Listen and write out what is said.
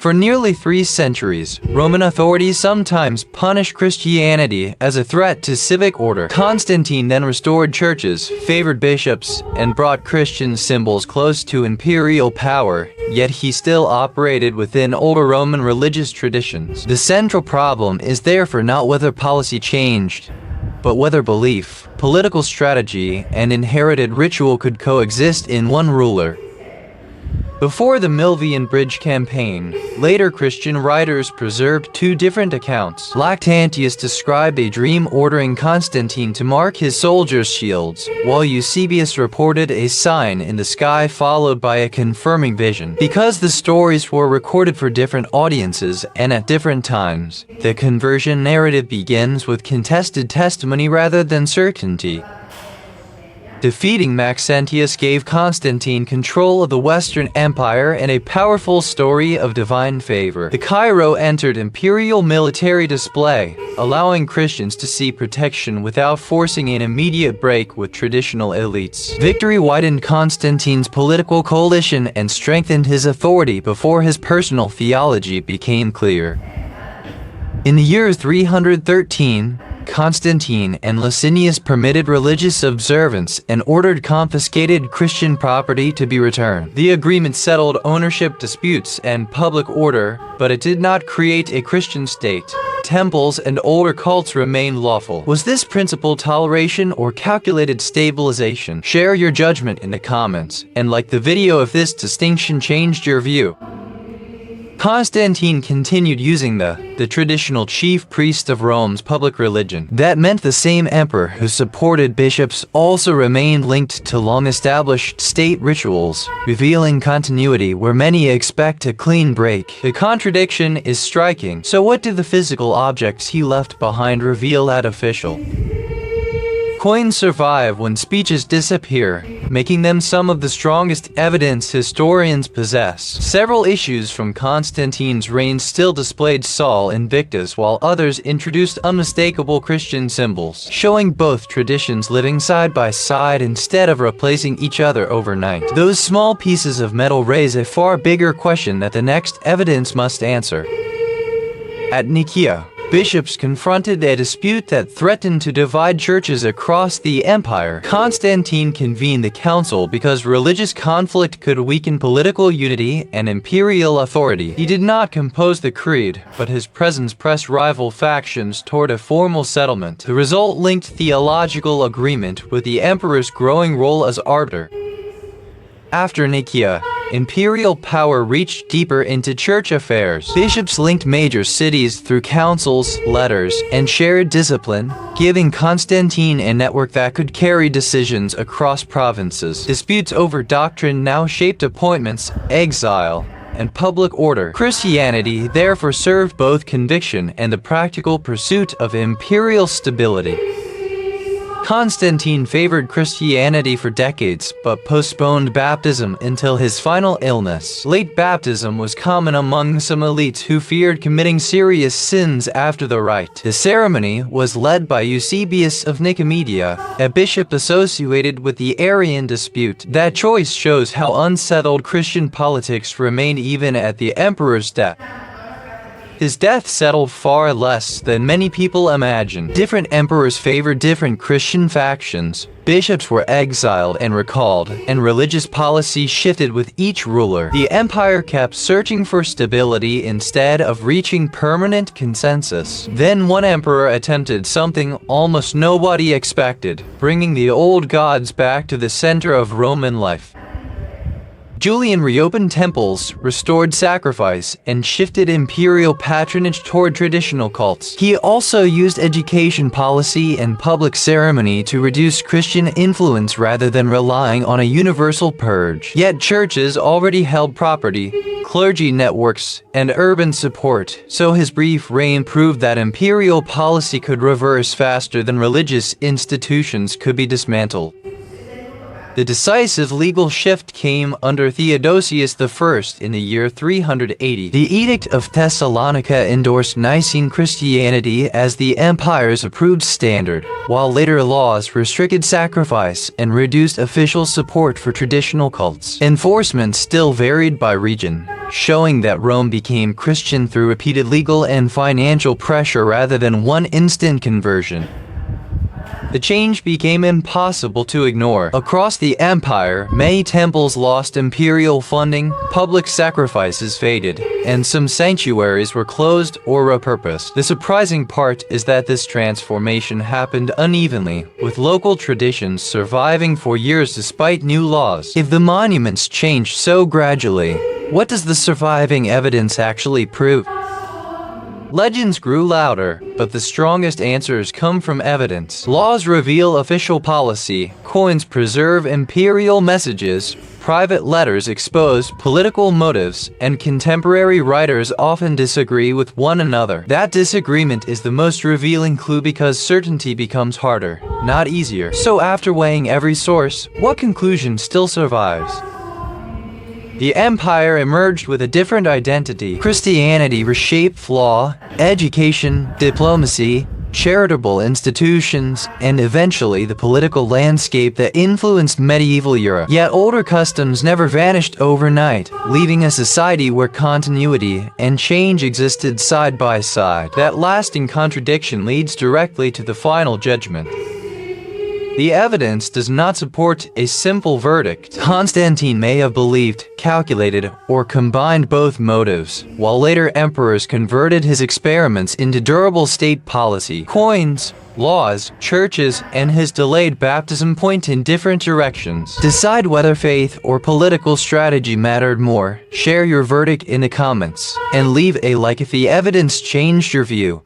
For nearly 3 centuries, Roman authorities sometimes punished Christianity as a threat to civic order. Constantine then restored churches, favored bishops, and brought Christian symbols close to imperial power, yet he still operated within older Roman religious traditions. The central problem is therefore not whether policy changed, but whether belief, political strategy, and inherited ritual could coexist in one ruler. Before the Milvian Bridge campaign, later Christian writers preserved 2 different accounts. Lactantius described a dream ordering Constantine to mark his soldiers' shields, while Eusebius reported a sign in the sky followed by a confirming vision. Because the stories were recorded for different audiences and at different times, the conversion narrative begins with contested testimony rather than certainty. Defeating Maxentius gave Constantine control of the Western Empire and a powerful story of divine favor. The Cairo entered imperial military display, allowing Christians to see protection without forcing an immediate break with traditional elites. Victory widened Constantine's political coalition and strengthened his authority before his personal theology became clear. In the year 313, Constantine and Licinius permitted religious observance and ordered confiscated Christian property to be returned. The agreement settled ownership disputes and public order, but it did not create a Christian state. Temples and older cults remained lawful. Was this principle toleration or calculated stabilization? Share your judgment in the comments, and like the video if this distinction changed your view. Constantine continued using the traditional chief priest of Rome's public religion. That meant the same emperor who supported bishops also remained linked to long-established state rituals, revealing continuity where many expect a clean break. The contradiction is striking. So what do the physical objects he left behind reveal that official? Coins survive when speeches disappear, making them some of the strongest evidence historians possess. Several issues from Constantine's reign still displayed Sol Invictus, while others introduced unmistakable Christian symbols, showing both traditions living side by side instead of replacing each other overnight. Those small pieces of metal raise a far bigger question that the next evidence must answer. At Nicaea, bishops confronted a dispute that threatened to divide churches across the empire. Constantine convened the council because religious conflict could weaken political unity and imperial authority. He did not compose the creed, but his presence pressed rival factions toward a formal settlement. The result linked theological agreement with the emperor's growing role as arbiter. After Nicaea, imperial power reached deeper into church affairs. Bishops linked major cities through councils, letters, and shared discipline, giving Constantine a network that could carry decisions across provinces. Disputes over doctrine now shaped appointments, exile, and public order. Christianity therefore served both conviction and the practical pursuit of imperial stability. Constantine favored Christianity for decades, but postponed baptism until his final illness. Late baptism was common among some elites who feared committing serious sins after the rite. The ceremony was led by Eusebius of Nicaea, a bishop associated with the Arian dispute. That choice shows how unsettled Christian politics remained even at the emperor's death. His death settled far less than many people imagined. Different emperors favored different Christian factions. Bishops were exiled and recalled, and religious policy shifted with each ruler. The empire kept searching for stability instead of reaching permanent consensus. Then one emperor attempted something almost nobody expected, bringing the old gods back to the center of Roman life. Julian reopened temples, restored sacrifice, and shifted imperial patronage toward traditional cults. He also used education policy and public ceremony to reduce Christian influence rather than relying on a universal purge. Yet churches already held property, clergy networks, and urban support, so his brief reign proved that imperial policy could reverse faster than religious institutions could be dismantled. The decisive legal shift came under Theodosius I in the year 380. The Edict of Thessalonica endorsed Nicene Christianity as the empire's approved standard, while later laws restricted sacrifice and reduced official support for traditional cults. Enforcement still varied by region, showing that Rome became Christian through repeated legal and financial pressure rather than one instant conversion. The change became impossible to ignore. Across the empire, many temples lost imperial funding, public sacrifices faded, and some sanctuaries were closed or repurposed. The surprising part is that this transformation happened unevenly, with local traditions surviving for years despite new laws. If the monuments changed so gradually, what does the surviving evidence actually prove? Legends grew louder, but the strongest answers come from evidence. Laws reveal official policy, coins preserve imperial messages, private letters expose political motives, and contemporary writers often disagree with one another. That disagreement is the most revealing clue because certainty becomes harder, not easier. So after weighing every source, what conclusion still survives? The empire emerged with a different identity. Christianity reshaped law, education, diplomacy, charitable institutions, and eventually the political landscape that influenced medieval Europe. Yet older customs never vanished overnight, leaving a society where continuity and change existed side by side. That lasting contradiction leads directly to the final judgment. The evidence does not support a simple verdict. Constantine may have believed, calculated, or combined both motives, while later emperors converted his experiments into durable state policy. Coins, laws, churches, and his delayed baptism point in different directions. Decide whether faith or political strategy mattered more. Share your verdict in the comments, and leave a like if the evidence changed your view.